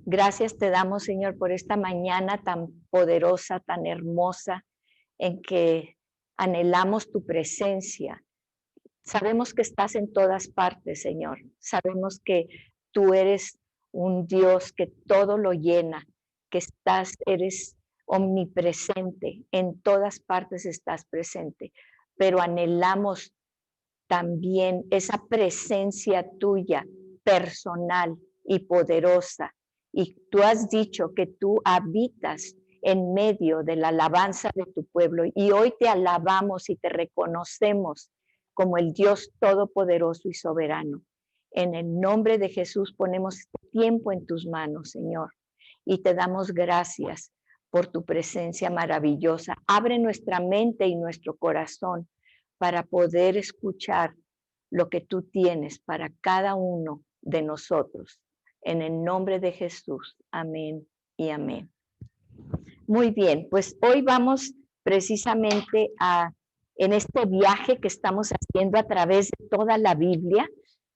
Gracias te damos, Señor, por esta mañana tan poderosa, tan hermosa, en que anhelamos tu presencia. Sabemos que estás en todas partes, Señor. Sabemos que tú eres un Dios que todo lo llena, que eres omnipresente, en todas partes estás presente, pero anhelamos también esa presencia tuya personal y poderosa. Y tú has dicho que tú habitas en medio de la alabanza de tu pueblo y hoy te alabamos y te reconocemos como el Dios todopoderoso y soberano. En el nombre de Jesús ponemos este tiempo en tus manos, Señor, y te damos gracias por tu presencia maravillosa. Abre nuestra mente y nuestro corazón para poder escuchar lo que tú tienes para cada uno de nosotros. En el nombre de Jesús. Amén y amén. Muy bien, pues hoy vamos precisamente en este viaje que estamos haciendo a través de toda la Biblia,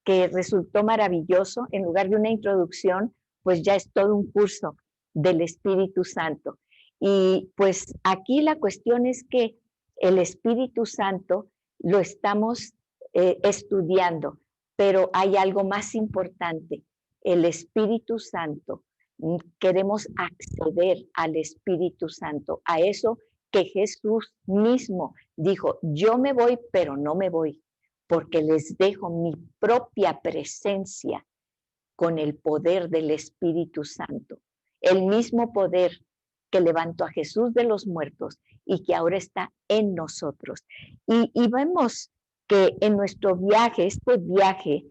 que resultó maravilloso. En lugar de una introducción, pues ya es todo un curso del Espíritu Santo. Y pues aquí la cuestión es que el Espíritu Santo lo estamos estudiando, pero hay algo más importante. El Espíritu Santo, queremos acceder al Espíritu Santo, a eso que Jesús mismo dijo: yo me voy, pero no me voy, porque les dejo mi propia presencia con el poder del Espíritu Santo, el mismo poder que levantó a Jesús de los muertos y que ahora está en nosotros. Y vemos que en nuestro viaje, este viaje,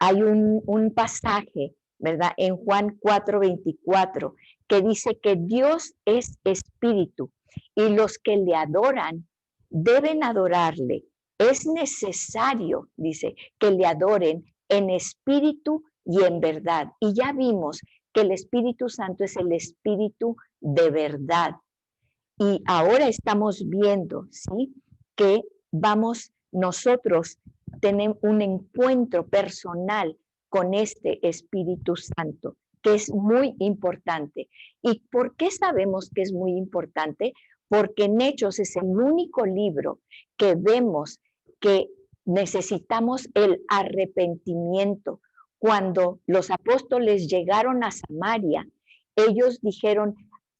hay un pasaje, ¿verdad? En Juan 4:24, que dice que Dios es espíritu y los que le adoran deben adorarle. Es necesario, dice, que le adoren en espíritu y en verdad. Y ya vimos que el Espíritu Santo es el Espíritu de verdad. Y ahora estamos viendo, ¿sí? Que vamos nosotros tener un encuentro personal con este Espíritu Santo, que es muy importante. ¿Y por qué sabemos que es muy importante? Porque en Hechos es el único libro que vemos que necesitamos el arrepentimiento. Cuando los apóstoles llegaron a Samaria, ellos dijeron,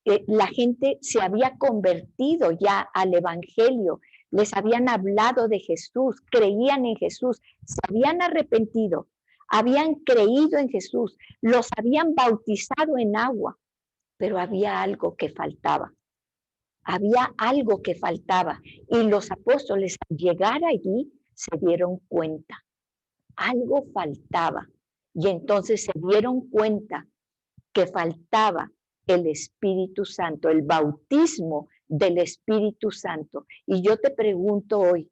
la gente se había convertido ya al Evangelio, les habían hablado de Jesús, creían en Jesús, se habían arrepentido, habían creído en Jesús, los habían bautizado en agua, pero había algo que faltaba. Había algo que faltaba y los apóstoles al llegar allí se dieron cuenta, algo faltaba y entonces se dieron cuenta que faltaba el Espíritu Santo, el bautismo del Espíritu Santo. Y yo te pregunto hoy,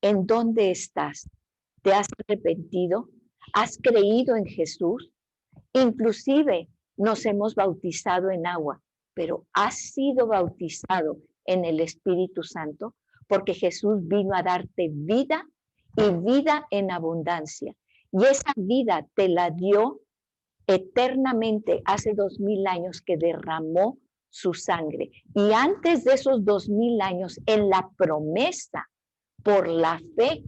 ¿en dónde estás? ¿Te has arrepentido? ¿Has creído en Jesús? Inclusive nos hemos bautizado en agua, pero ¿has sido bautizado en el Espíritu Santo? Porque Jesús vino a darte vida y vida en abundancia. Y esa vida te la dio eternamente hace 2000 años que derramó su sangre. Y antes de esos 2000 años, en la promesa, por la fe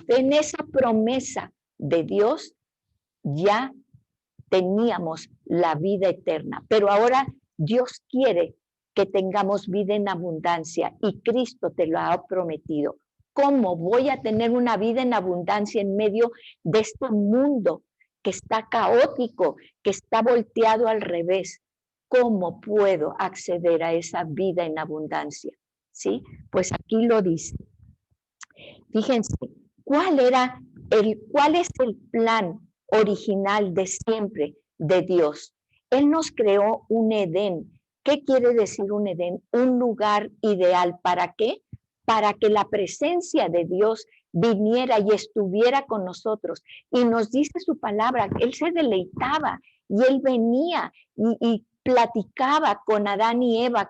en esa promesa de Dios, ya teníamos la vida eterna. Pero ahora Dios quiere que tengamos vida en abundancia y Cristo te lo ha prometido. ¿Cómo voy a tener una vida en abundancia en medio de este mundo que está caótico, que está volteado al revés? ¿Cómo puedo acceder a esa vida en abundancia? ¿Sí? Pues aquí lo dice. Fíjense, ¿cuál es el plan original de siempre de Dios? Él nos creó un Edén. ¿Qué quiere decir un Edén? Un lugar ideal. ¿Para qué? Para que la presencia de Dios viniera y estuviera con nosotros. Y nos dice su palabra, Él se deleitaba y Él venía y platicaba con Adán y Eva,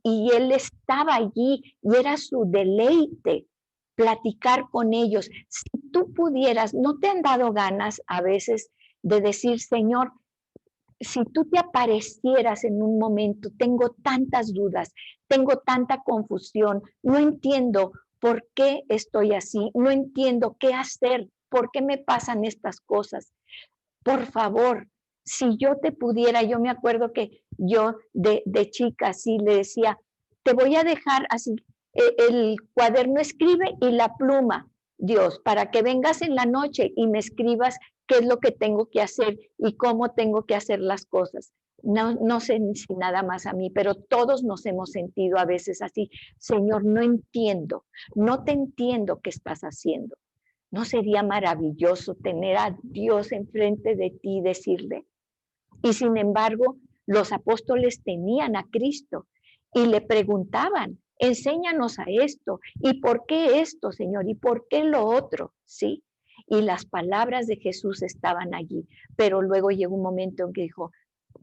y Él estaba allí y era su deleite platicar con ellos. Si tú pudieras, ¿no te han dado ganas a veces de decir, Señor, si tú te aparecieras en un momento, tengo tantas dudas, tengo tanta confusión, no entiendo por qué estoy así, no entiendo qué hacer, por qué me pasan estas cosas. Por favor, si yo te pudiera, yo me acuerdo que yo de chica así le decía, te voy a dejar así el cuaderno, escribe y la pluma, Dios, para que vengas en la noche y me escribas qué es lo que tengo que hacer y cómo tengo que hacer las cosas. No, no sé si nada más a mí, pero todos nos hemos sentido a veces así. Señor, no entiendo, no te entiendo qué estás haciendo. ¿No sería maravilloso tener a Dios enfrente de ti y decirle? Y sin embargo, los apóstoles tenían a Cristo y le preguntaban, enséñanos a esto, ¿y por qué esto, Señor? ¿Y por qué lo otro? ¿Sí? Y las palabras de Jesús estaban allí, pero luego llegó un momento en que dijo,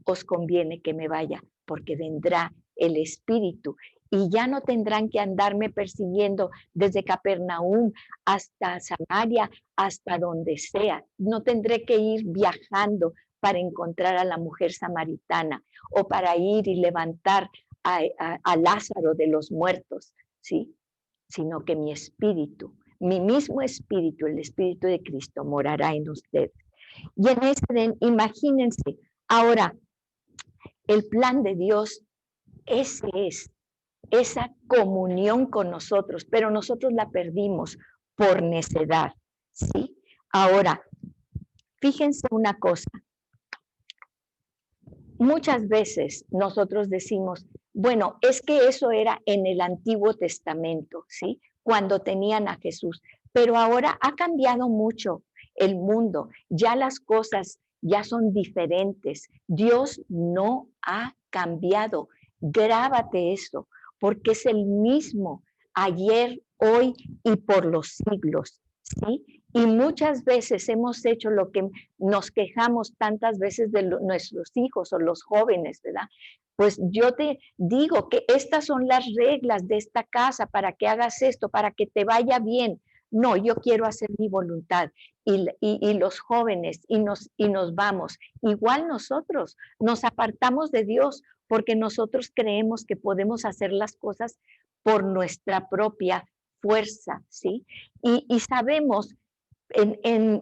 os conviene que me vaya, porque vendrá el Espíritu y ya no tendrán que andarme persiguiendo desde Capernaum hasta Samaria, hasta donde sea. No tendré que ir viajando para encontrar a la mujer samaritana o para ir y levantar a Lázaro de los muertos, ¿sí? Sino que mi espíritu, mi mismo espíritu, el espíritu de Cristo, morará en ustedes. Y en ese, imagínense, ahora, el plan de Dios, ese es, esa comunión con nosotros, pero nosotros la perdimos por necedad, ¿sí? Ahora, fíjense una cosa, muchas veces nosotros decimos, bueno, es que eso era en el Antiguo Testamento, ¿sí? Cuando tenían a Jesús, pero ahora ha cambiado mucho el mundo, ya las cosas ya son diferentes. Dios no ha cambiado. Grábate eso, porque es el mismo ayer, hoy y por los siglos, ¿sí? Y muchas veces hemos hecho lo que nos quejamos tantas veces de nuestros hijos o los jóvenes, ¿verdad? Pues yo te digo que estas son las reglas de esta casa para que hagas esto, para que te vaya bien. No, yo quiero hacer mi voluntad. Y los jóvenes, y nos vamos. Igual nosotros nos apartamos de Dios porque nosotros creemos que podemos hacer las cosas por nuestra propia fuerza, ¿sí? Y sabemos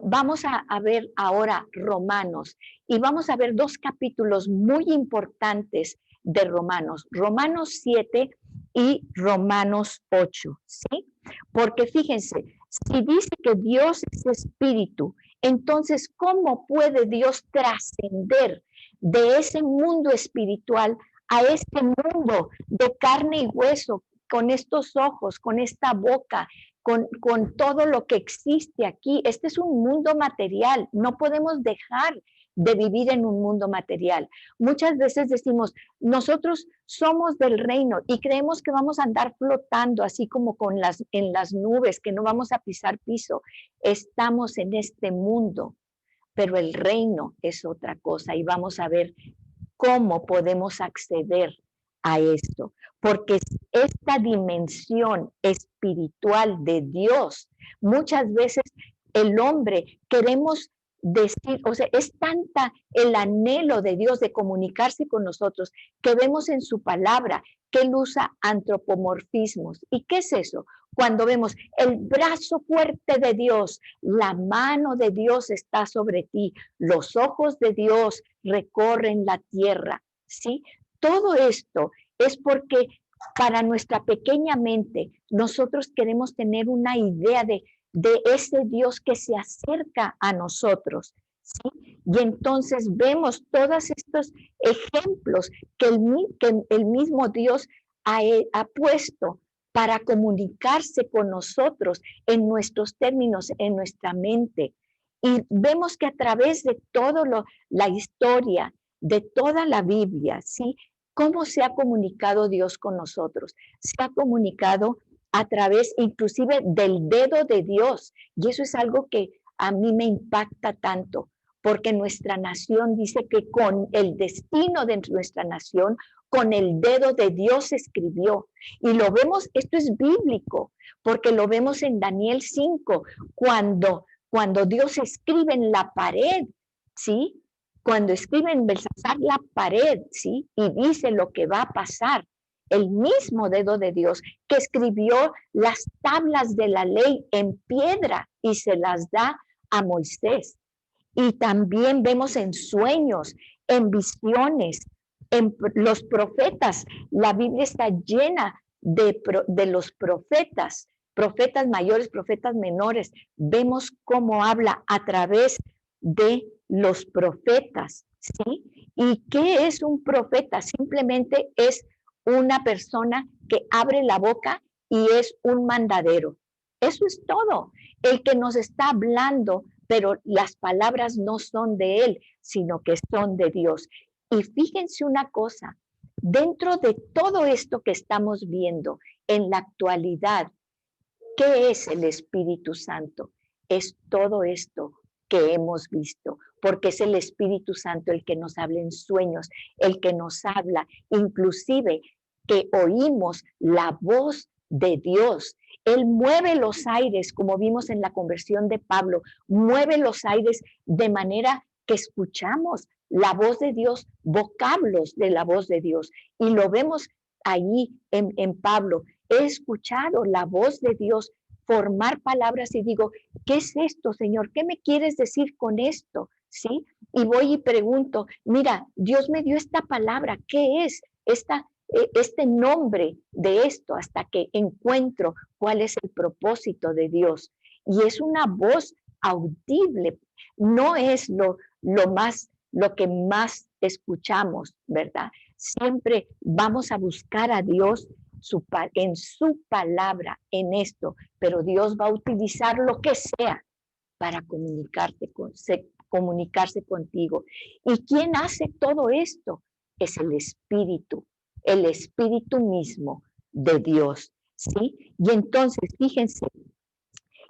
vamos a ver ahora Romanos y vamos a ver dos capítulos muy importantes de Romanos, Romanos 7 y Romanos 8, ¿sí? Porque fíjense, si dice que Dios es espíritu, entonces, ¿cómo puede Dios trascender de ese mundo espiritual a este mundo de carne y hueso, con estos ojos, con esta boca, con todo lo que existe aquí? Este es un mundo material, no podemos dejar de vivir en un mundo material. Muchas veces decimos, nosotros somos del reino y creemos que vamos a andar flotando así como en las nubes, que no vamos a pisar piso. Estamos en este mundo, pero el reino es otra cosa y vamos a ver cómo podemos acceder a esto, porque esta dimensión espiritual de Dios, muchas veces el hombre queremos decir, o sea, es tanta el anhelo de Dios de comunicarse con nosotros que vemos en su palabra que él usa antropomorfismos. ¿Y qué es eso? Cuando vemos el brazo fuerte de Dios, la mano de Dios está sobre ti, los ojos de Dios recorren la tierra, ¿sí? Todo esto es porque para nuestra pequeña mente nosotros queremos tener una idea de ese Dios que se acerca a nosotros, ¿sí? Y entonces vemos todos estos ejemplos que el mismo Dios ha puesto para comunicarse con nosotros en nuestros términos, en nuestra mente. Y vemos que a través de toda la historia, de toda la Biblia, ¿sí? ¿Cómo se ha comunicado Dios con nosotros? Se ha comunicado a través inclusive del dedo de Dios. Y eso es algo que a mí me impacta tanto, porque nuestra nación dice que con el destino de nuestra nación, con el dedo de Dios se escribió. Y lo vemos, esto es bíblico, porque lo vemos en Daniel 5, cuando Dios escribe en la pared, ¿sí? cuando escribe en Belsasar la pared, ¿sí? Y dice lo que va a pasar, el mismo dedo de Dios que escribió las tablas de la ley en piedra y se las da a Moisés. Y también vemos en sueños, en visiones, en los profetas. La Biblia está llena de los profetas, profetas mayores, profetas menores. Vemos cómo habla a través de los profetas, ¿sí? ¿Y qué es un profeta? Simplemente es una persona que abre la boca y es un mandadero. Eso es todo. El que nos está hablando, pero las palabras no son de él, sino que son de Dios. Y fíjense una cosa, dentro de todo esto que estamos viendo en la actualidad, ¿qué es el Espíritu Santo? Es todo esto que hemos visto, porque es el Espíritu Santo el que nos habla en sueños, el que nos habla, inclusive que oímos la voz de Dios. Él mueve los aires, como vimos en la conversión de Pablo, mueve los aires de manera que escuchamos la voz de Dios, vocablos de la voz de Dios. Y lo vemos allí en Pablo. He escuchado la voz de Dios formar palabras y digo, ¿qué es esto, Señor? ¿Qué me quieres decir con esto? ¿Sí? Y voy y pregunto, mira, Dios me dio esta palabra, ¿qué es este nombre de esto? Hasta que encuentro cuál es el propósito de Dios. Y es una voz audible, no es lo que más escuchamos, ¿verdad? Siempre vamos a buscar a Dios en su palabra, en esto, pero Dios va a utilizar lo que sea para comunicarse contigo. ¿Y quién hace todo esto? Es el Espíritu mismo de Dios, ¿sí? Y entonces, fíjense,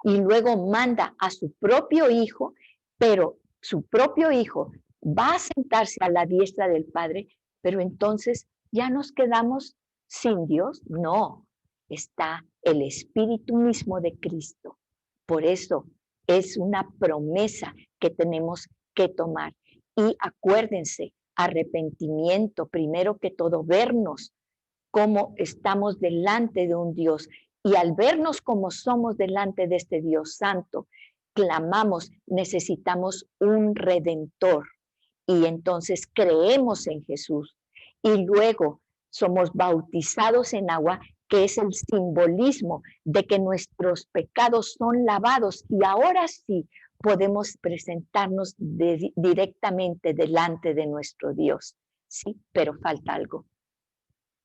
y luego manda a su propio hijo, pero su propio hijo va a sentarse a la diestra del Padre, pero entonces ya nos quedamos sin Dios. No, está el Espíritu mismo de Cristo. Por eso es una promesa que tenemos que tomar. Y acuérdense, arrepentimiento, primero que todo, vernos cómo estamos delante de un Dios. Y al vernos como somos delante de este Dios santo, clamamos, necesitamos un redentor. Y entonces creemos en Jesús. Y luego somos bautizados en agua, que es el simbolismo de que nuestros pecados son lavados. Y ahora sí podemos presentarnos directamente delante de nuestro Dios. Sí, pero falta algo: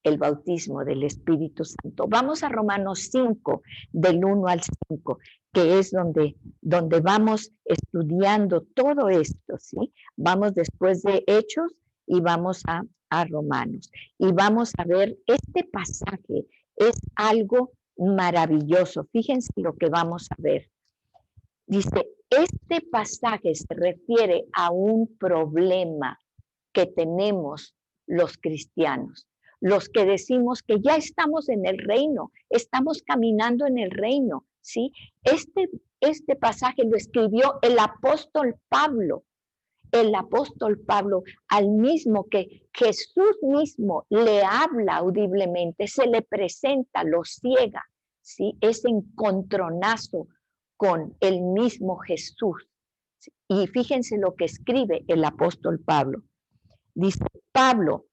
el bautismo del Espíritu Santo. Vamos a Romanos 5, del 1 al 5, que es donde vamos estudiando todo esto, ¿sí? Vamos después de Hechos y vamos a Romanos. Y vamos a ver, este pasaje es algo maravilloso. Fíjense lo que vamos a ver. Dice, este pasaje se refiere a un problema que tenemos los cristianos, los que decimos que ya estamos en el reino, estamos caminando en el reino, ¿sí? Este pasaje lo escribió el apóstol Pablo, al mismo que Jesús mismo le habla audiblemente, se le presenta, lo ciega, ¿sí? Ese encontronazo con el mismo Jesús. ¿Sí? Y fíjense lo que escribe el apóstol Pablo. Dice Pablo,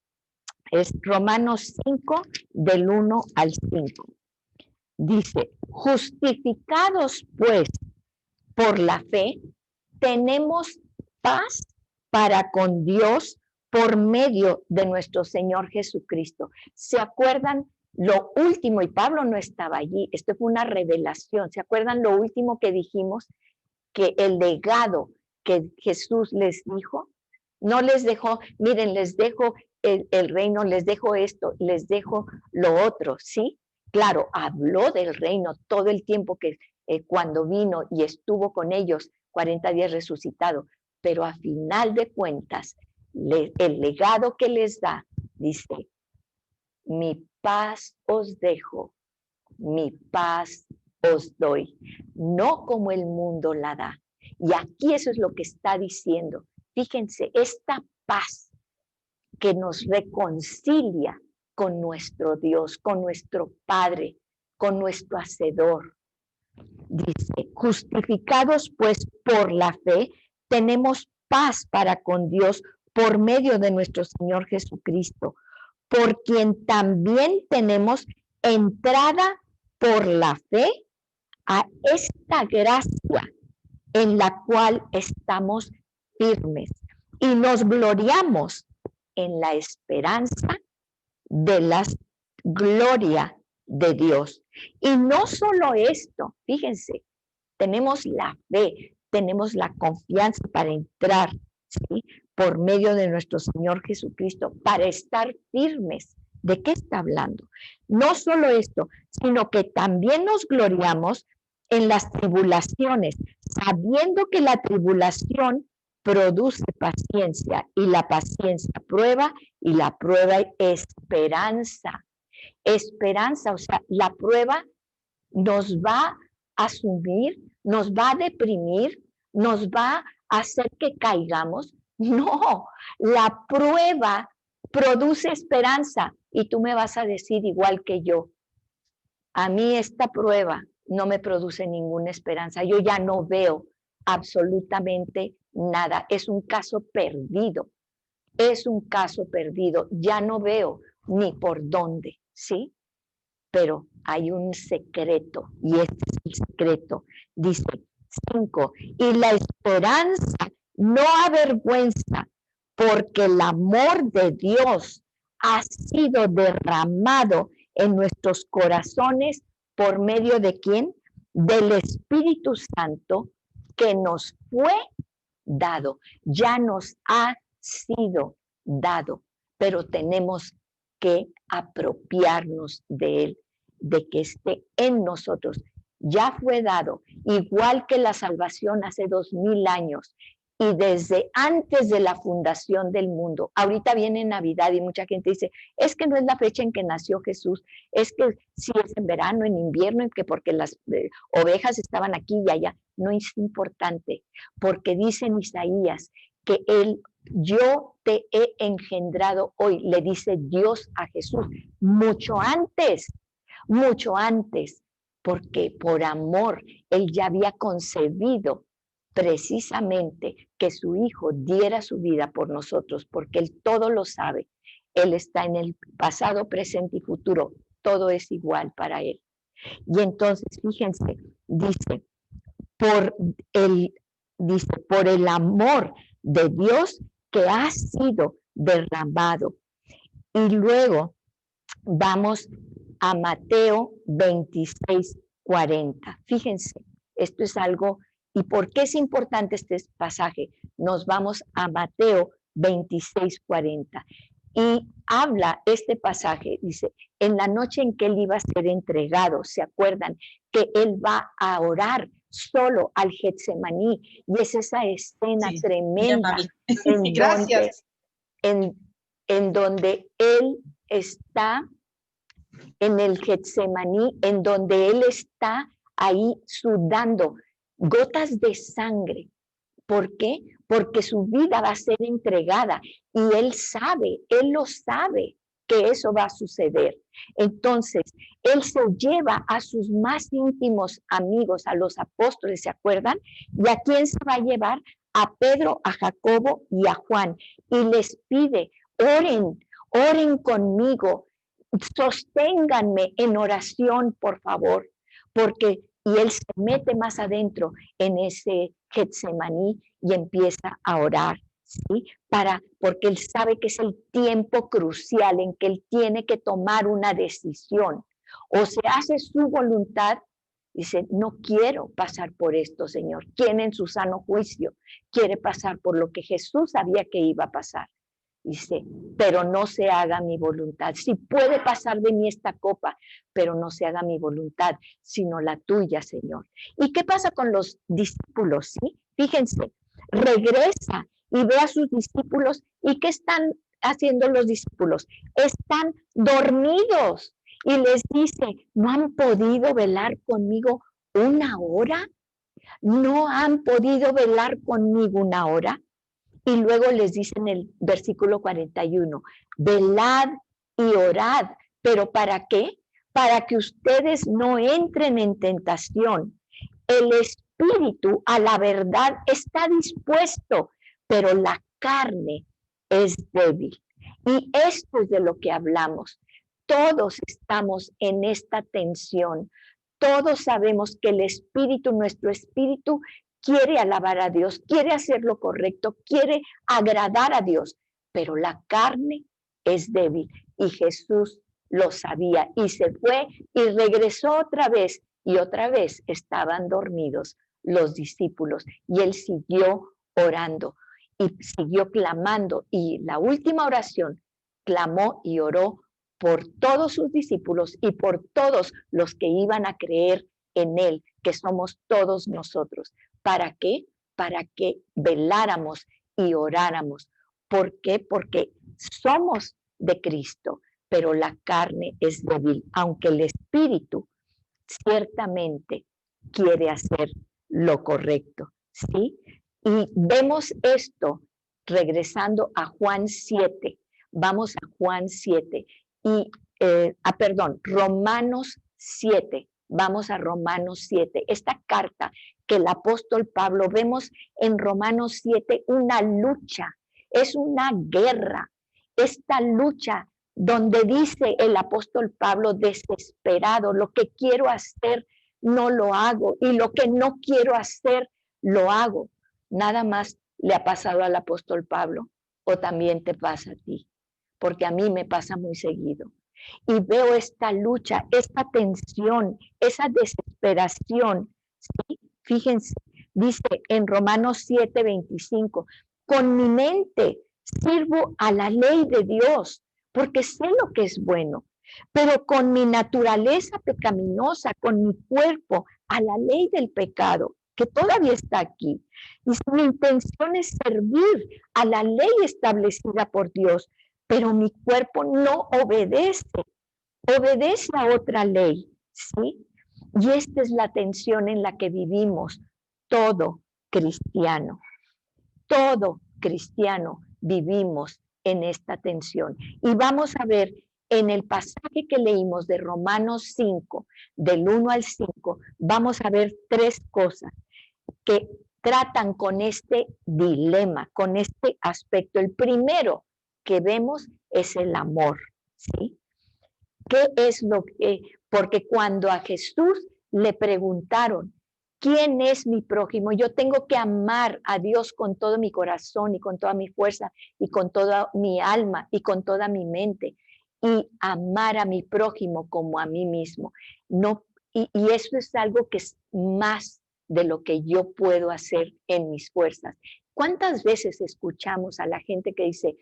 es Romanos 5, del 1 al 5. Dice, justificados pues por la fe, tenemos paz para con Dios por medio de nuestro Señor Jesucristo. ¿Se acuerdan lo último? Y Pablo no estaba allí, esto fue una revelación. ¿Se acuerdan lo último que dijimos? Que el legado que Jesús les dijo, no les dejó, miren, les dejo el reino, les dejo esto, les dejo lo otro, ¿sí? Claro, habló del reino todo el tiempo que cuando vino y estuvo con ellos 40 días resucitado, pero a final de cuentas, el legado que les da, dice, mi paz os dejo, mi paz os doy, no como el mundo la da. Y aquí eso es lo que está diciendo, fíjense, esta paz que nos reconcilia con nuestro Dios, con nuestro Padre, con nuestro Hacedor. Dice, justificados pues por la fe, tenemos paz para con Dios por medio de nuestro Señor Jesucristo, por quien también tenemos entrada por la fe a esta gracia en la cual estamos firmes y nos gloriamos en la esperanza de la gloria de Dios. Y no solo esto, fíjense, tenemos la fe, tenemos la confianza para entrar, ¿sí? Por medio de nuestro Señor Jesucristo, para estar firmes. ¿De qué está hablando? No solo esto, sino que también nos gloriamos en las tribulaciones, sabiendo que la tribulación produce paciencia y la paciencia prueba y la prueba esperanza. Esperanza, o sea, la prueba nos va a sumir, nos va a deprimir, nos va a hacer que caigamos. No, la prueba produce esperanza y tú me vas a decir igual que yo. A mí esta prueba no me produce ninguna esperanza. Yo ya no veo absolutamente nada. Es un caso perdido. Es un caso perdido. Ya no veo ni por dónde, ¿sí? Pero hay un secreto y este es el secreto. Dice 5, y la esperanza no avergüenza porque el amor de Dios ha sido derramado en nuestros corazones por medio de ¿quién? Del Espíritu Santo que nos fue dado. Ya nos ha sido dado, pero tenemos que apropiarnos de él, de que esté en nosotros. Ya fue dado, igual que la salvación hace 2000 años y desde antes de la fundación del mundo. Allorita viene Navidad y mucha gente dice, es que no es la fecha en que nació Jesús, es que si es en verano, en invierno, en que porque las ovejas estaban aquí y allá. No es importante, porque dice en Isaías que yo te he engendrado hoy, le dice Dios a Jesús, mucho antes, porque por amor él ya había concebido precisamente que su Hijo diera su vida por nosotros, porque él todo lo sabe, él está en el pasado, presente y futuro, todo es igual para él. Y entonces, fíjense, dice, por el amor de Dios que ha sido derramado. Y luego vamos a Mateo 26:40. Fíjense, esto es algo, ¿y por qué es importante este pasaje? Nos vamos a Mateo 26:40. Y habla este pasaje, dice, en la noche en que él iba a ser entregado, ¿se acuerdan? Que él va a orar solo al Getsemaní, y es esa escena tremenda en Gracias. en donde él está en el Getsemaní, en donde él está ahí sudando gotas de sangre. ¿Por qué? Porque su vida va a ser entregada y él lo sabe que eso va a suceder. Entonces, él se lleva a sus más íntimos amigos, a los apóstoles, ¿se acuerdan? ¿Y a quién se va a llevar? A Pedro, a Jacobo y a Juan. Y les pide, oren conmigo, sosténganme en oración, por favor, porque y él se mete más adentro en ese Getsemaní y empieza a orar, ¿sí? Porque él sabe que es el tiempo crucial en que él tiene que tomar una decisión. O se hace su voluntad, dice, no quiero pasar por esto, Señor. ¿Quién en su sano juicio quiere pasar por lo que Jesús sabía que iba a pasar? Dice, pero no se haga mi voluntad. Sí puede pasar de mí esta copa, pero no se haga mi voluntad, sino la tuya, Señor. ¿Y qué pasa con los discípulos? ¿Sí? Fíjense, regresa y ve a sus discípulos. ¿Y qué están haciendo los discípulos? Están dormidos. Y les dice, ¿no han podido velar conmigo una hora? ¿No han podido velar conmigo una hora? Y luego les dice en el versículo 41, velad y orad. ¿Pero para qué? Para que ustedes no entren en tentación. El espíritu a la verdad está dispuesto, pero la carne es débil. Y esto es de lo que hablamos. Todos estamos en esta tensión. Todos sabemos que el espíritu, nuestro espíritu, quiere alabar a Dios, quiere hacer lo correcto, quiere agradar a Dios, pero la carne es débil y Jesús lo sabía y se fue y regresó otra vez y otra vez estaban dormidos los discípulos y él siguió orando y siguió clamando y la última oración clamó y oró por todos sus discípulos y por todos los que iban a creer en él, que somos todos nosotros. ¿Para qué? Para que veláramos y oráramos. ¿Por qué? Porque somos de Cristo, pero la carne es débil, aunque el espíritu ciertamente quiere hacer lo correcto, ¿sí? Y vemos esto regresando a Juan 7. Vamos a Juan 7 y, Romanos 7. Vamos a Romanos 7. Esta carta que el apóstol Pablo, vemos en Romanos 7 una lucha, es una guerra. Esta lucha donde dice el apóstol Pablo desesperado, lo que quiero hacer no lo hago y lo que no quiero hacer lo hago. Nada más le ha pasado al apóstol Pablo o también te pasa a ti, porque a mí me pasa muy seguido. Y veo esta lucha, esta tensión, esa desesperación. ¿Sí? Fíjense, dice en Romanos 7:25, con mi mente sirvo a la ley de Dios, porque sé lo que es bueno, pero con mi naturaleza pecaminosa, con mi cuerpo, a la ley del pecado, que todavía está aquí. Y mi intención es servir a la ley establecida por Dios, pero mi cuerpo no obedece a otra ley, ¿sí? Y esta es la tensión en la que vivimos todo cristiano. Todo cristiano vivimos en esta tensión. Y vamos a ver en el pasaje que leímos de Romanos 5, del 1 al 5, vamos a ver tres cosas que tratan con este dilema, con este aspecto. El primero que vemos es el amor, ¿sí? ¿Qué es lo que? Porque cuando a Jesús le preguntaron, ¿quién es mi prójimo? Yo tengo que amar a Dios con todo mi corazón y con toda mi fuerza y con toda mi alma y con toda mi mente y amar a mi prójimo como a mí mismo. No, y eso es algo que es más de lo que yo puedo hacer en mis fuerzas. ¿Cuántas veces escuchamos a la gente que dice,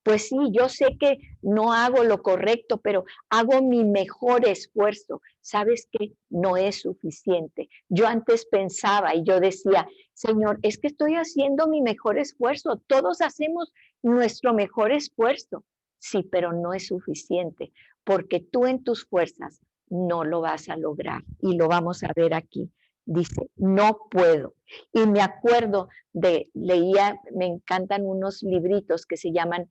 pues sí, yo sé que no hago lo correcto, pero hago mi mejor esfuerzo? ¿Sabes qué? No es suficiente. Yo antes pensaba y yo decía, Señor, es que estoy haciendo mi mejor esfuerzo. Todos hacemos nuestro mejor esfuerzo. Sí, pero no es suficiente, porque tú en tus fuerzas no lo vas a lograr. Y lo vamos a ver aquí. Dice, no puedo. Y me acuerdo me encantan unos libritos que se llaman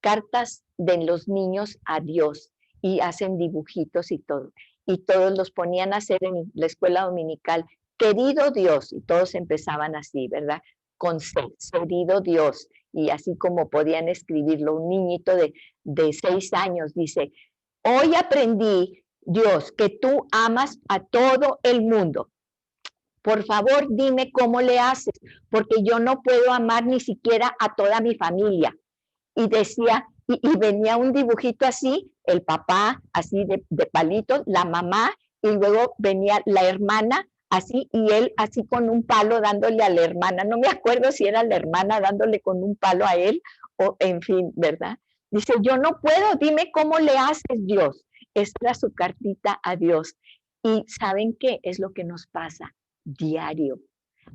cartas de los niños a Dios y hacen dibujitos y todo. Y todos los ponían a hacer en la escuela dominical, querido Dios, y todos empezaban así, ¿verdad? Con C, querido Dios, y así como podían escribirlo. Un niñito de 6 años dice, hoy aprendí, Dios, que tú amas a todo el mundo. Por favor, dime cómo le haces, porque yo no puedo amar ni siquiera a toda mi familia. Y decía, y venía un dibujito así, el papá así de palitos, la mamá, y luego venía la hermana así, y él así con un palo dándole a la hermana. No me acuerdo si era la hermana dándole con un palo a él, o en fin, ¿verdad? Dice, yo no puedo, dime cómo le haces, Dios. Esta era su cartita a Dios. Y ¿saben qué? Es lo que nos pasa diario,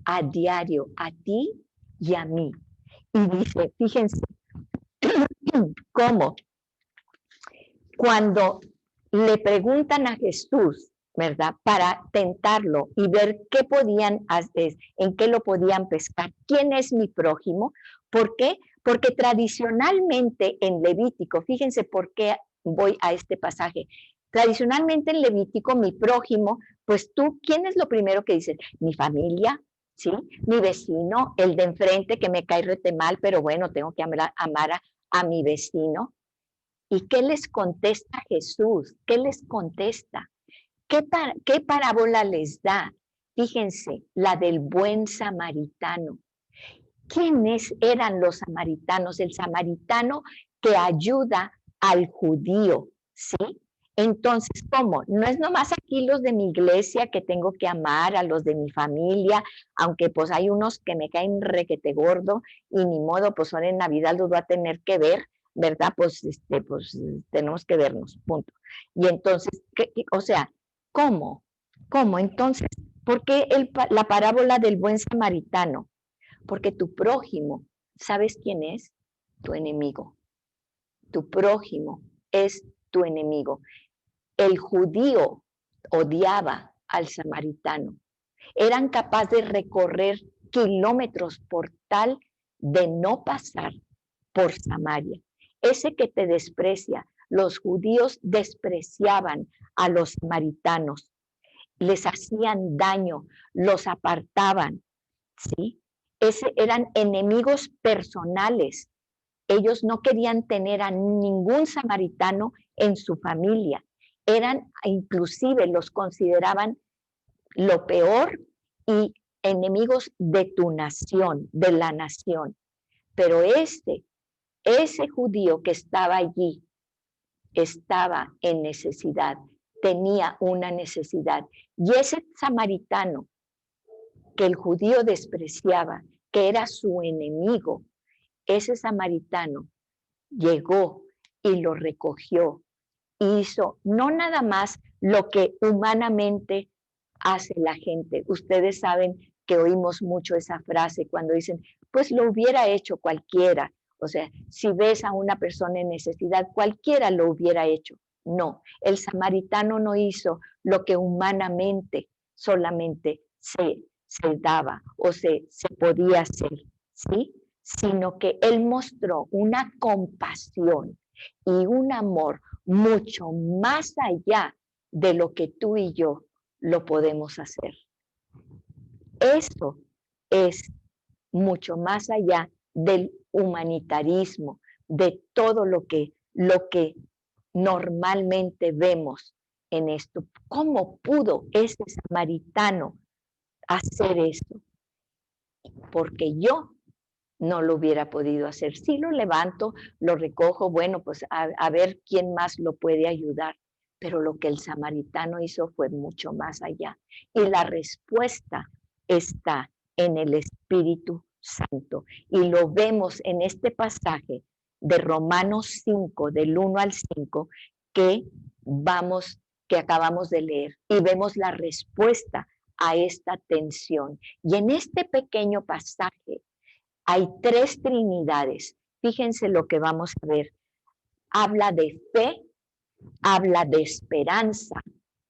a ti y a mí. Y dice, fíjense, cómo cuando le preguntan a Jesús, ¿verdad? Para tentarlo y ver qué podían hacer, en qué lo podían pescar. ¿Quién es mi prójimo? ¿Por qué? Porque tradicionalmente en Levítico, fíjense por qué voy a este pasaje. Tradicionalmente en Levítico, mi prójimo, pues tú, ¿quién es lo primero que dices? Mi familia, ¿sí? Mi vecino, el de enfrente que me cae rete mal, pero bueno, tengo que amar a mi vecino. ¿Y qué les contesta Jesús? ¿Qué les contesta? ¿Qué parábola les da? Fíjense, la del buen samaritano. ¿Quiénes eran los samaritanos? El samaritano que ayuda al judío, ¿sí? Entonces, ¿cómo? No es nomás aquí los de mi iglesia que tengo que amar, a los de mi familia, aunque pues hay unos que me caen requete gordo y ni modo, pues ahora en Navidad los voy a tener que ver, ¿verdad? Pues tenemos que vernos, punto. Y entonces, o sea, ¿cómo? ¿Cómo? Entonces, ¿por qué la parábola del buen samaritano? Porque tu prójimo, ¿sabes quién es? Tu enemigo. Tu prójimo es tu enemigo. El judío odiaba al samaritano. Eran capaces de recorrer kilómetros por tal de no pasar por Samaria. Ese que te desprecia, los judíos despreciaban a los samaritanos, les hacían daño, los apartaban, ¿sí? Eran enemigos personales. Ellos no querían tener a ningún samaritano en su familia. Inclusive los consideraban lo peor y enemigos de tu nación, de la nación. Pero ese judío que estaba allí, estaba en necesidad, tenía una necesidad. Y ese samaritano que el judío despreciaba, que era su enemigo, ese samaritano llegó y lo recogió. Hizo no nada más lo que humanamente hace la gente. Ustedes saben que oímos mucho esa frase cuando dicen, pues lo hubiera hecho cualquiera. O sea, si ves a una persona en necesidad, cualquiera lo hubiera hecho. No, el samaritano no hizo lo que humanamente solamente se daba o se podía hacer, ¿sí? Sino que él mostró una compasión y un amor mucho más allá de lo que tú y yo lo podemos hacer. Eso es mucho más allá del humanitarismo, de todo lo que normalmente vemos en esto. ¿Cómo pudo ese samaritano hacer esto? Porque yo no lo hubiera podido hacer. Si lo levanto, lo recojo, bueno, pues a ver quién más lo puede ayudar. Pero lo que el samaritano hizo fue mucho más allá. Y la respuesta está en el Espíritu Santo. Y lo vemos en este pasaje de Romanos 5, del 1 al 5, que acabamos de leer. Y vemos la respuesta a esta tensión. Y en este pequeño pasaje hay 3 trinidades. Fíjense lo que vamos a ver. Habla de fe, habla de esperanza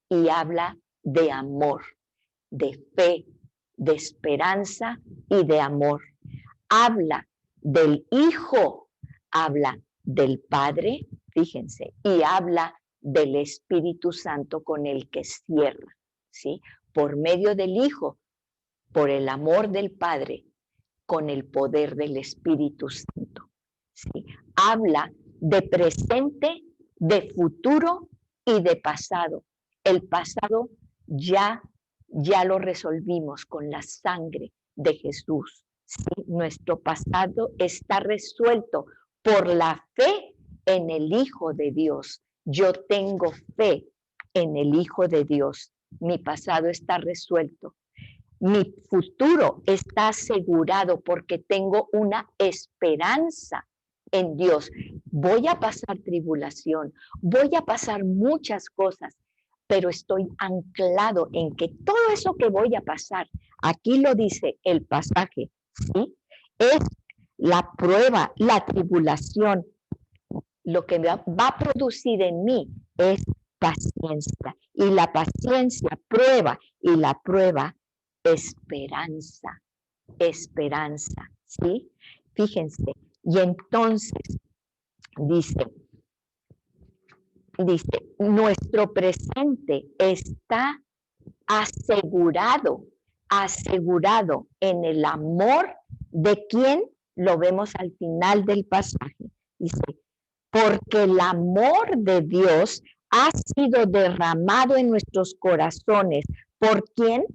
y habla de amor. De fe, de esperanza y de amor. Habla del Hijo, habla del Padre, fíjense, y habla del Espíritu Santo con el que cierra, ¿sí? Por medio del Hijo, por el amor del Padre, con el poder del Espíritu Santo. ¿Sí? Habla de presente, de futuro y de pasado. El pasado ya lo resolvimos con la sangre de Jesús. ¿Sí? Nuestro pasado está resuelto por la fe en el Hijo de Dios. Yo tengo fe en el Hijo de Dios. Mi pasado está resuelto. Mi futuro está asegurado porque tengo una esperanza en Dios. Voy a pasar tribulación, voy a pasar muchas cosas, pero estoy anclado en que todo eso que voy a pasar, aquí lo dice el pasaje, ¿sí? Es la prueba, la tribulación. Lo que va a producir en mí es paciencia. Y la paciencia prueba, y la prueba esperanza, ¿sí? Fíjense, y entonces dice, nuestro presente está asegurado, asegurado en el amor de quien lo vemos al final del pasaje. Dice, porque el amor de Dios ha sido derramado en nuestros corazones. ¿Por quién?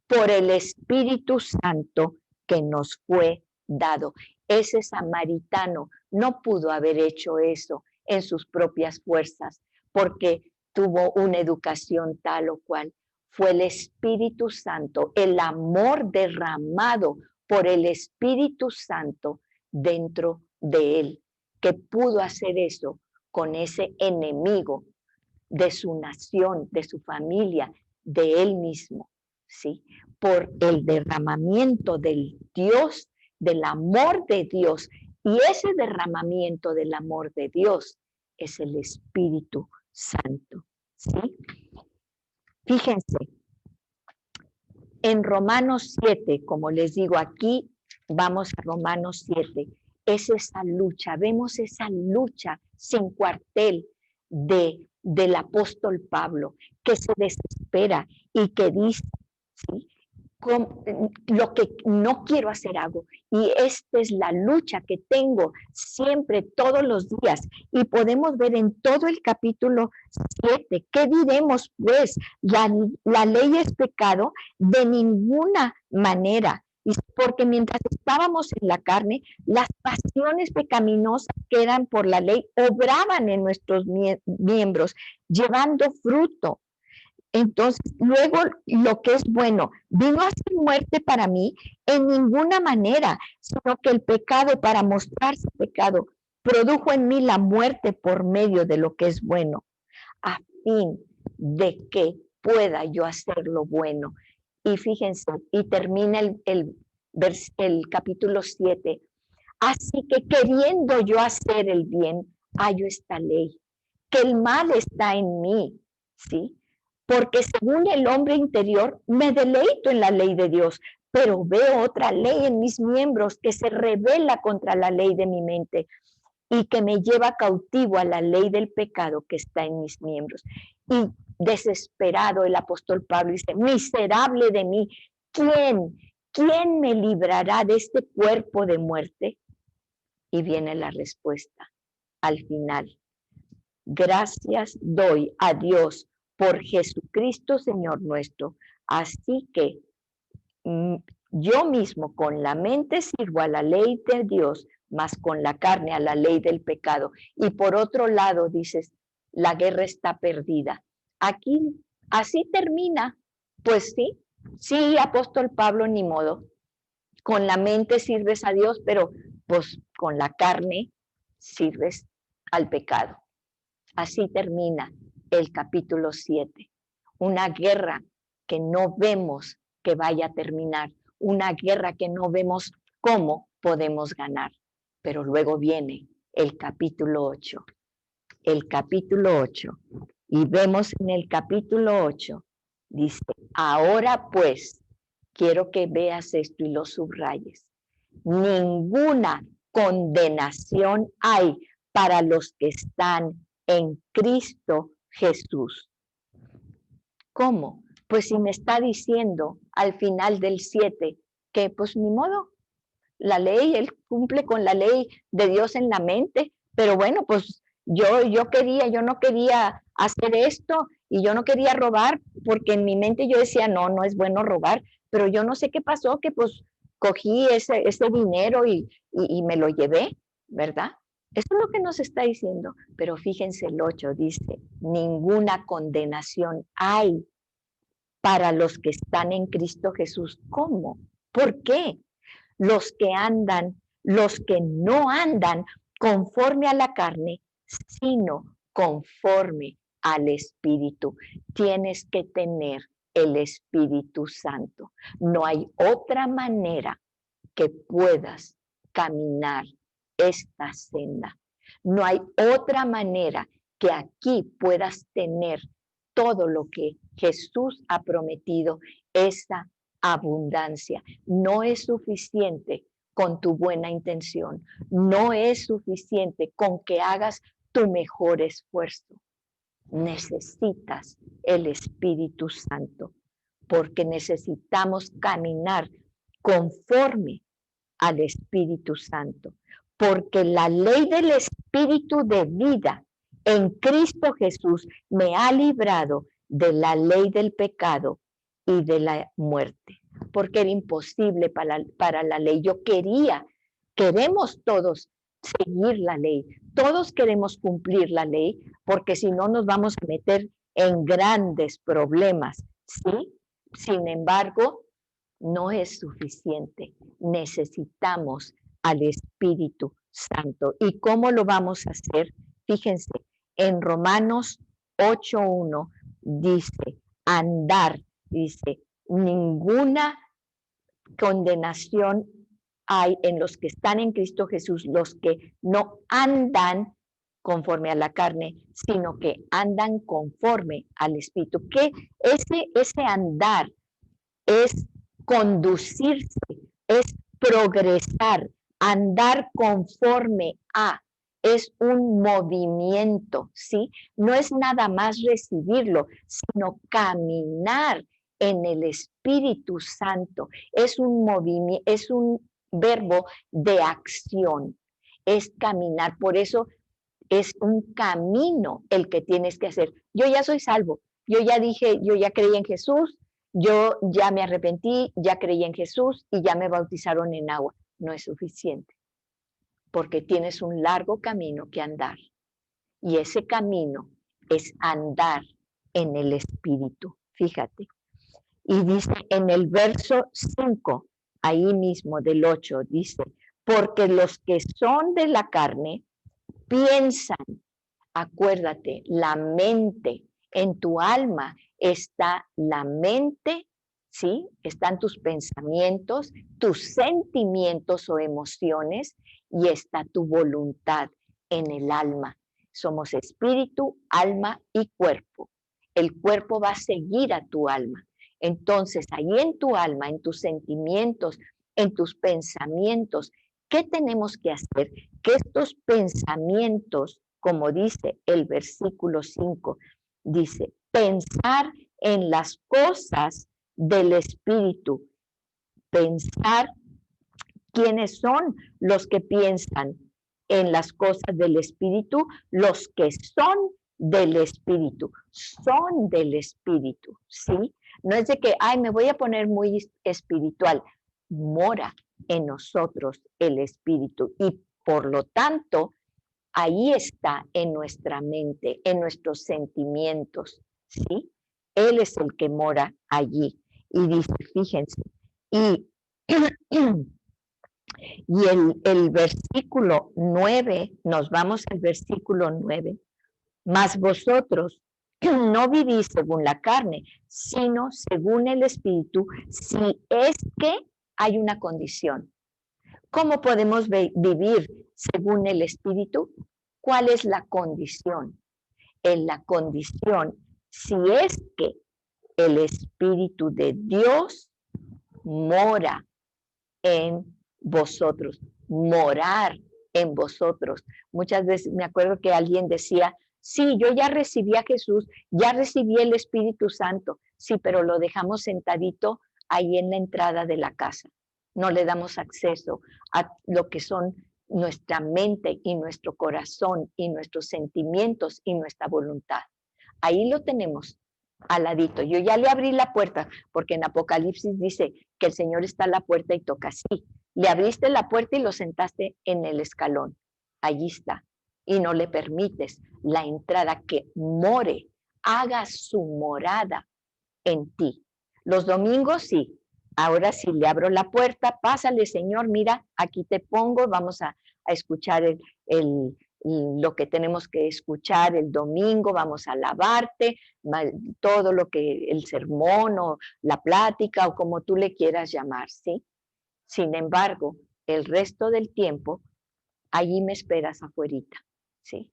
Por el Espíritu Santo que nos fue dado. Ese samaritano no pudo haber hecho eso en sus propias fuerzas, porque tuvo una educación tal o cual. Fue el Espíritu Santo, el amor derramado por el Espíritu Santo dentro de él, que pudo hacer eso con ese enemigo de su nación, de su familia, de él mismo, ¿sí? Por el derramamiento del Dios, del amor de Dios. Y ese derramamiento del amor de Dios es el Espíritu Santo, ¿sí? Fíjense, en Romanos 7, como les digo aquí, vamos a Romanos 7, es esa lucha, vemos esa lucha sin cuartel del apóstol Pablo, que se desespera y que dice, ¿sí? Lo que no quiero hacer hago. Y esta es la lucha que tengo siempre, todos los días. Y podemos ver en todo el capítulo 7, ¿qué diremos pues? La ley es pecado de ninguna manera. Porque mientras estábamos en la carne, las pasiones pecaminosas que eran por la ley obraban en nuestros miembros, llevando fruto. Entonces, luego lo que es bueno, vino a ser muerte para mí en ninguna manera, sino que el pecado, para mostrarse pecado, produjo en mí la muerte por medio de lo que es bueno, a fin de que pueda yo hacer lo bueno. Y fíjense, y termina el capítulo 7. Así que queriendo yo hacer el bien, hallo esta ley, que el mal está en mí, ¿sí? Porque según el hombre interior me deleito en la ley de Dios, pero veo otra ley en mis miembros que se rebela contra la ley de mi mente y que me lleva cautivo a la ley del pecado que está en mis miembros. Y desesperado el apóstol Pablo dice, miserable de mí, ¿quién me librará de este cuerpo de muerte? Y viene la respuesta al final. Gracias doy a Dios por Jesucristo Señor nuestro. Así que yo mismo con la mente sirvo a la ley de Dios, mas con la carne a la ley del pecado. Y por otro lado dices, la guerra está perdida. Aquí así termina. Pues sí, apóstol Pablo, ni modo. Con la mente sirves a Dios, pero pues con la carne sirves al pecado. Así termina el capítulo 7. Una guerra que no vemos que vaya a terminar, una guerra que no vemos cómo podemos ganar. Pero luego viene el capítulo 8. El capítulo 8. Y vemos en el capítulo 8, dice, ahora pues, quiero que veas esto y lo subrayes. Ninguna condenación hay para los que están en Cristo Jesús. ¿Cómo? Pues si me está diciendo al final del 7 que pues ni modo, la ley, él cumple con la ley de Dios en la mente, pero bueno, pues yo no quería hacer esto y yo no quería robar porque en mi mente yo decía, no es bueno robar, pero yo no sé qué pasó, que pues cogí ese dinero y me lo llevé, ¿verdad? Eso es lo que nos está diciendo, pero fíjense el 8, dice, ninguna condenación hay para los que están en Cristo Jesús. ¿Cómo? ¿Por qué? Los que no andan conforme a la carne, sino conforme al Espíritu. Tienes que tener el Espíritu Santo. No hay otra manera que puedas caminar esta senda. No hay otra manera que aquí puedas tener todo lo que Jesús ha prometido, esa abundancia. No es suficiente con tu buena intención. No es suficiente con que hagas tu mejor esfuerzo. Necesitas el Espíritu Santo, porque necesitamos caminar conforme al Espíritu Santo, porque la ley del Espíritu de vida en Cristo Jesús me ha librado de la ley del pecado y de la muerte, porque era imposible para la ley. Queremos todos seguir la ley, todos queremos cumplir la ley, porque si no nos vamos a meter en grandes problemas, ¿sí? Sin embargo, no es suficiente. Necesitamos al Espíritu Santo. ¿Y cómo lo vamos a hacer? Fíjense, en Romanos 8:1 dice, andar, dice, ninguna condenación hay en los que están en Cristo Jesús, los que no andan conforme a la carne, sino que andan conforme al Espíritu. Que ese andar es conducirse, es progresar, andar conforme a, es un movimiento, ¿sí? No es nada más recibirlo, sino caminar en el Espíritu Santo. Es un movimiento, es un verbo de acción, es caminar. Por eso es un camino el que tienes que hacer. Yo ya soy salvo, yo ya dije, yo ya creí en Jesús, yo ya me arrepentí, ya creí en Jesús y ya me bautizaron en agua. No es suficiente, porque tienes un largo camino que andar. Y ese camino es andar en el Espíritu. Fíjate. Y dice en el verso 5, ahí mismo del 8, dice, porque los que son de la carne piensan, acuérdate, la mente, en tu alma está la mente, ¿sí? Están tus pensamientos, tus sentimientos o emociones y está tu voluntad en el alma. Somos espíritu, alma y cuerpo. El cuerpo va a seguir a tu alma. Entonces, ahí en tu alma, en tus sentimientos, en tus pensamientos, ¿qué tenemos que hacer? Que estos pensamientos, como dice el versículo 5, dice, pensar en las cosas del Espíritu. Pensar quiénes son los que piensan en las cosas del Espíritu, los que son del Espíritu, son del Espíritu, ¿sí? No es de que, ay, me voy a poner muy espiritual. Mora en nosotros el Espíritu y por lo tanto, ahí está en nuestra mente, en nuestros sentimientos, ¿sí? Él es el que mora allí. Y dice, fíjense, y, y el versículo 9, nos vamos al versículo 9, mas vosotros no vivís según la carne, sino según el Espíritu, si es que hay una condición. ¿Cómo podemos vivir según el Espíritu? ¿Cuál es la condición? En la condición, si es que el Espíritu de Dios mora en vosotros, morar en vosotros. Muchas veces me acuerdo que alguien decía, sí, yo ya recibí a Jesús, ya recibí el Espíritu Santo, sí, pero lo dejamos sentadito ahí en la entrada de la casa. No le damos acceso a lo que son nuestra mente y nuestro corazón y nuestros sentimientos y nuestra voluntad. Ahí lo tenemos al ladito. Yo ya le abrí la puerta, porque en Apocalipsis dice que el Señor está a la puerta y toca. Sí, le abriste la puerta y lo sentaste en el escalón. Allí está. Y no le permites la entrada, que more, haga su morada en ti. Los domingos sí. Ahora sí le abro la puerta, pásale, Señor, mira, aquí te pongo, vamos a escuchar lo que tenemos que escuchar el domingo, vamos a alabarte, todo lo que el sermón o la plática o como tú le quieras llamar, ¿sí? Sin embargo, el resto del tiempo, allí me esperas afuerita, ¿sí?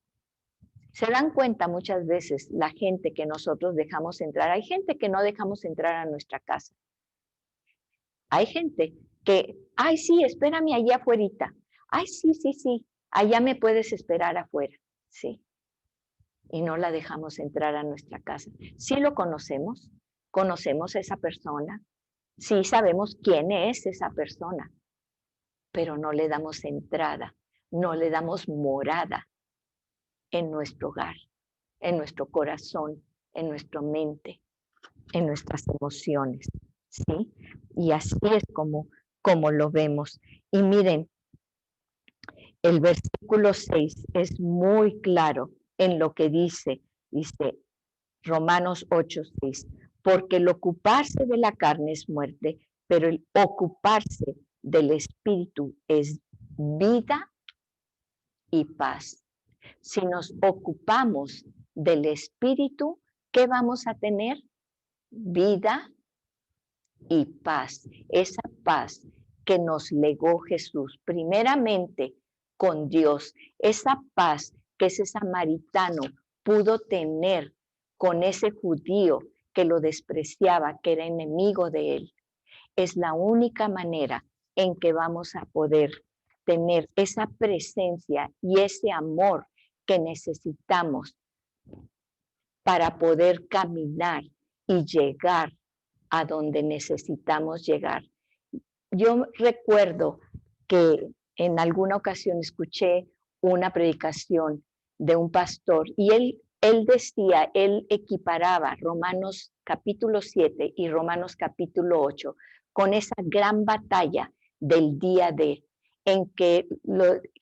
Se dan cuenta muchas veces la gente que nosotros dejamos entrar. Hay gente que no dejamos entrar a nuestra casa. Hay gente que, ay, sí, espérame allá afuerita. Ay, sí, sí, sí, allá me puedes esperar afuera. Sí. Y no la dejamos entrar a nuestra casa. Sí lo conocemos a esa persona, sí sabemos quién es esa persona, pero no le damos entrada, no le damos morada en nuestro hogar, en nuestro corazón, en nuestra mente, en nuestras emociones, ¿sí? Y así es como lo vemos. Y miren, el versículo 6 es muy claro en lo que dice Romanos 8:6, porque el ocuparse de la carne es muerte, pero el ocuparse del espíritu es vida y paz. Si nos ocupamos del espíritu, ¿qué vamos a tener? Vida y paz. Esa paz que nos legó Jesús, primeramente con Dios, esa paz que ese samaritano pudo tener con ese judío que lo despreciaba, que era enemigo de él, es la única manera en que vamos a poder tener esa presencia y ese amor que necesitamos para poder caminar y llegar a donde necesitamos llegar. Yo recuerdo que en alguna ocasión escuché una predicación de un pastor y él decía, él equiparaba Romanos capítulo 7 y Romanos capítulo 8 con esa gran batalla del día D, en que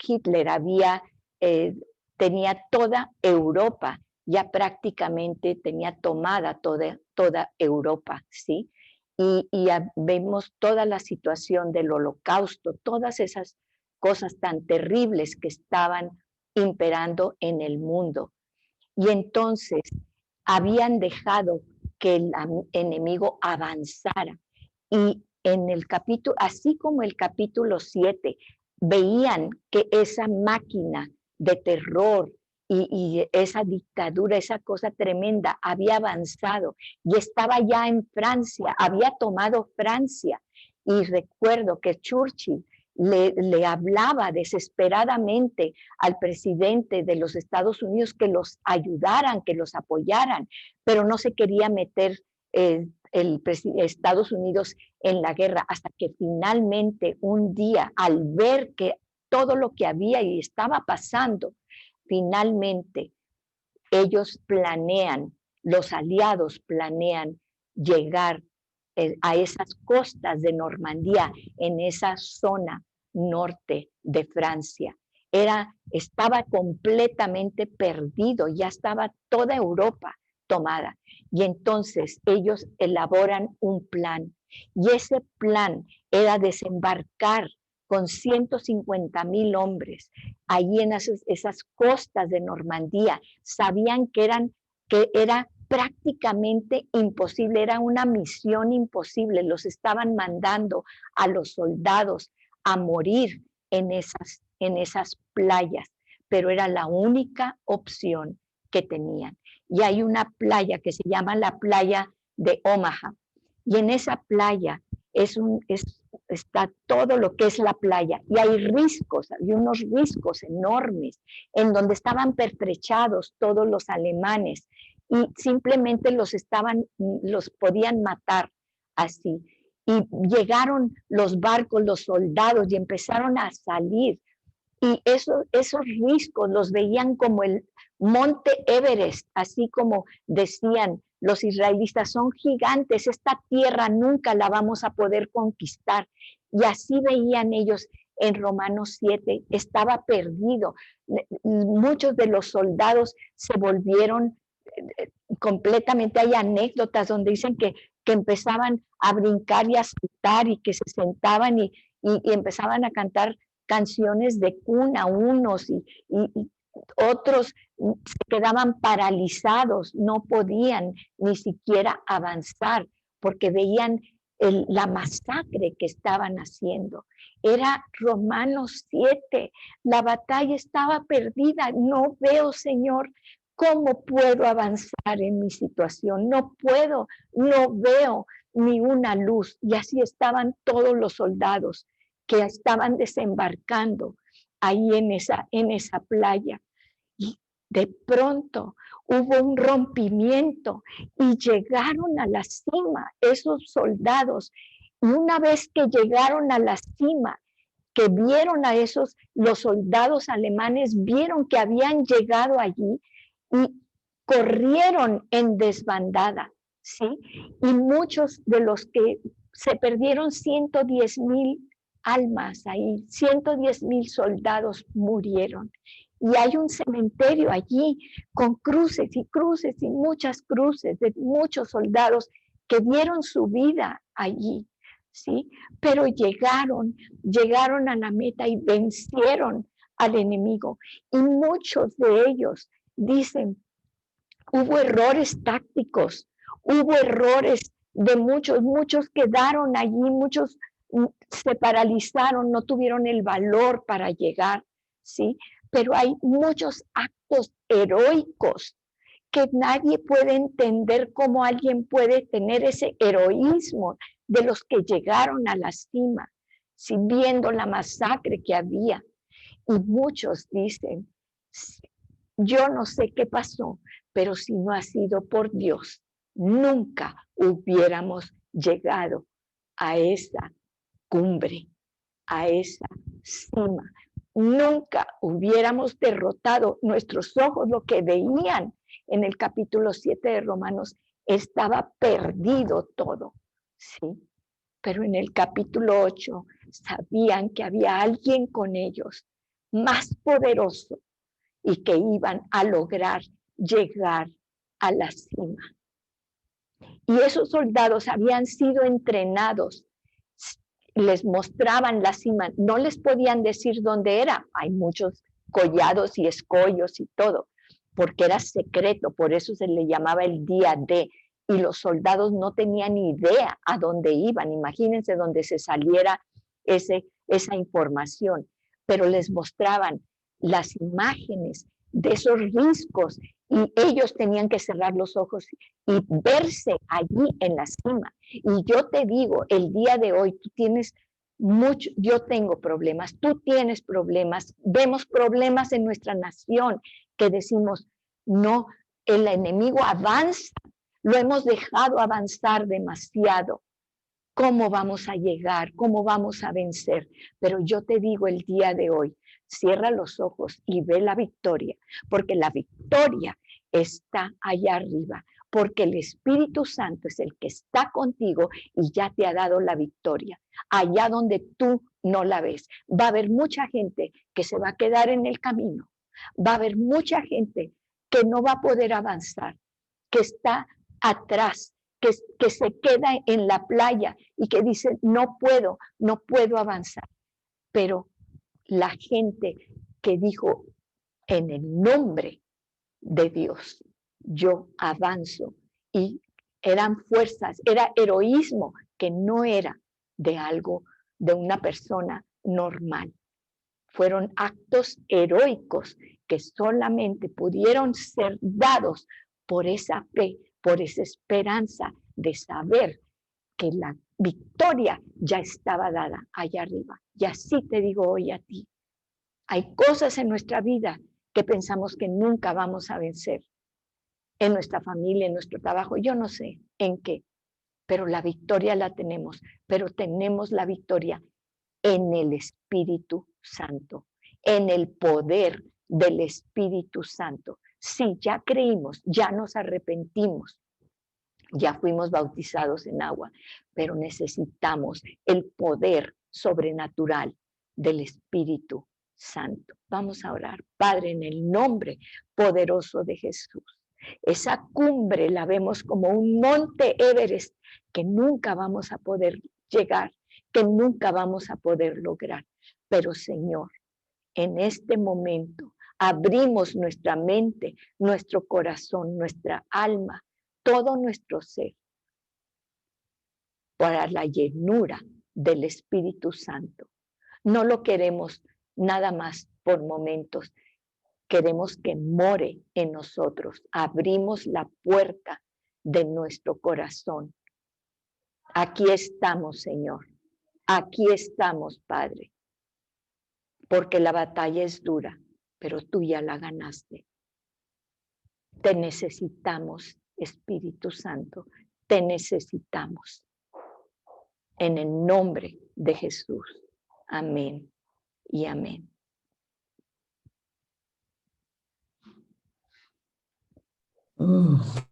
Hitler eh, tenía toda Europa, ya prácticamente tenía tomada toda Europa, ¿sí? Y vemos toda la situación del holocausto, todas esas cosas tan terribles que estaban imperando en el mundo. Y entonces habían dejado que el enemigo avanzara. Y en el capítulo, así como el capítulo 7, veían que esa máquina de terror y esa dictadura, esa cosa tremenda, había avanzado y estaba ya en Francia, había tomado Francia. Y recuerdo que Churchill le hablaba desesperadamente al presidente de los Estados Unidos que los ayudaran, que los apoyaran, pero no se quería meter Estados Unidos en la guerra, hasta que finalmente un día, al ver que todo lo que había y estaba pasando, finalmente ellos planean, los aliados planean llegar a esas costas de Normandía, en esa zona norte de Francia. Estaba completamente perdido, ya estaba toda Europa tomada. Y entonces ellos elaboran un plan. Y ese plan era desembarcar con 150,000 hombres allí en esas costas de Normandía. Sabían que era prácticamente imposible, era una misión imposible. Los estaban mandando a los soldados a morir en esas playas, pero era la única opción que tenían. Y hay una playa que se llama la playa de Omaha, y en esa playa está todo lo que es la playa, y hay unos riscos enormes en donde estaban pertrechados todos los alemanes y simplemente los podían matar así. Y llegaron los barcos, los soldados, y empezaron a salir. Y esos riscos los veían como el monte Everest, así como decían los israelitas, son gigantes, esta tierra nunca la vamos a poder conquistar. Y así veían ellos en Romanos 7, estaba perdido. Muchos de los soldados se volvieron completamente, hay anécdotas donde dicen que empezaban a brincar y a saltar y que se sentaban y empezaban a cantar canciones de cuna unos y otros se quedaban paralizados, no podían ni siquiera avanzar porque veían la masacre que estaban haciendo. Era Romanos 7, la batalla estaba perdida, no veo, Señor, ¿cómo puedo avanzar en mi situación? No puedo, no veo. ni una luz. Y así estaban todos los soldados que estaban desembarcando ahí en esa playa. Y de pronto hubo un rompimiento y llegaron a la cima esos soldados. Y una vez que llegaron a la cima, que vieron a los soldados alemanes, vieron que habían llegado allí y corrieron en desbandada, ¿sí? Y muchos de los que se perdieron, 110,000 almas ahí, 110,000 soldados murieron. Y hay un cementerio allí con cruces y muchas cruces de muchos soldados que dieron su vida allí, ¿sí? Pero llegaron a la meta y vencieron al enemigo. Y muchos de ellos dicen, hubo errores tácticos, hubo errores de muchos quedaron allí, muchos se paralizaron, no tuvieron el valor para llegar, ¿sí? Pero hay muchos actos heroicos que nadie puede entender cómo alguien puede tener ese heroísmo de los que llegaron a la cima, ¿sí? Viendo la masacre que había. Y muchos dicen, yo no sé qué pasó, pero si no ha sido por Dios, nunca hubiéramos llegado a esa cumbre, a esa cima. Nunca hubiéramos derrotado. Nuestros ojos, lo que veían en el capítulo 7 de Romanos, estaba perdido todo, ¿sí? Pero en el capítulo 8 sabían que había alguien con ellos más poderoso y que iban a lograr llegar a la cima. Y esos soldados habían sido entrenados, les mostraban la cima, no les podían decir dónde era. Hay muchos collados y escollos y todo, porque era secreto, por eso se le llamaba el día D. Y los soldados no tenían idea a dónde iban. Imagínense donde se saliera esa información, pero les mostraban las imágenes de esos riscos y ellos tenían que cerrar los ojos y verse allí en la cima. Y yo te digo, el día de hoy tú tienes mucho, yo tengo problemas, tú tienes problemas, vemos problemas en nuestra nación que decimos, no, el enemigo avanza, lo hemos dejado avanzar demasiado. ¿Cómo vamos a llegar? ¿Cómo vamos a vencer? Pero yo te digo el día de hoy, cierra los ojos y ve la victoria, porque la victoria está allá arriba, porque el Espíritu Santo es el que está contigo y ya te ha dado la victoria, allá donde tú no la ves. Va a haber mucha gente que se va a quedar en el camino, va a haber mucha gente que no va a poder avanzar, que está atrás, que se queda en la playa y que dice, no puedo avanzar. Pero la gente que dijo, en el nombre de Dios, yo avanzo. Y eran fuerzas, era heroísmo que no era de algo, de una persona normal. Fueron actos heroicos que solamente pudieron ser dados por esa fe, por esa esperanza de saber que la victoria ya estaba dada allá arriba. Y así te digo hoy a ti, hay cosas en nuestra vida que pensamos que nunca vamos a vencer, en nuestra familia, en nuestro trabajo, yo no sé en qué, pero la victoria la tenemos, pero tenemos la victoria en el Espíritu Santo, en el poder del Espíritu Santo. Sí, ya creímos, ya nos arrepentimos, ya fuimos bautizados en agua, pero necesitamos el poder sobrenatural del Espíritu Santo. Vamos a orar. Padre, en el nombre poderoso de Jesús. Esa cumbre la vemos como un monte Everest que nunca vamos a poder llegar, que nunca vamos a poder lograr. Pero Señor, en este momento abrimos nuestra mente, nuestro corazón, nuestra alma, todo nuestro ser para la llenura del Espíritu Santo. No lo queremos nada más por momentos, queremos que more en nosotros. Abrimos la puerta de nuestro corazón Aquí estamos, Señor. Aquí estamos, Padre. Porque la batalla es dura, pero tú ya la ganaste. Te necesitamos, Espíritu Santo. Te necesitamos. En el nombre de Jesús. Amén y amén.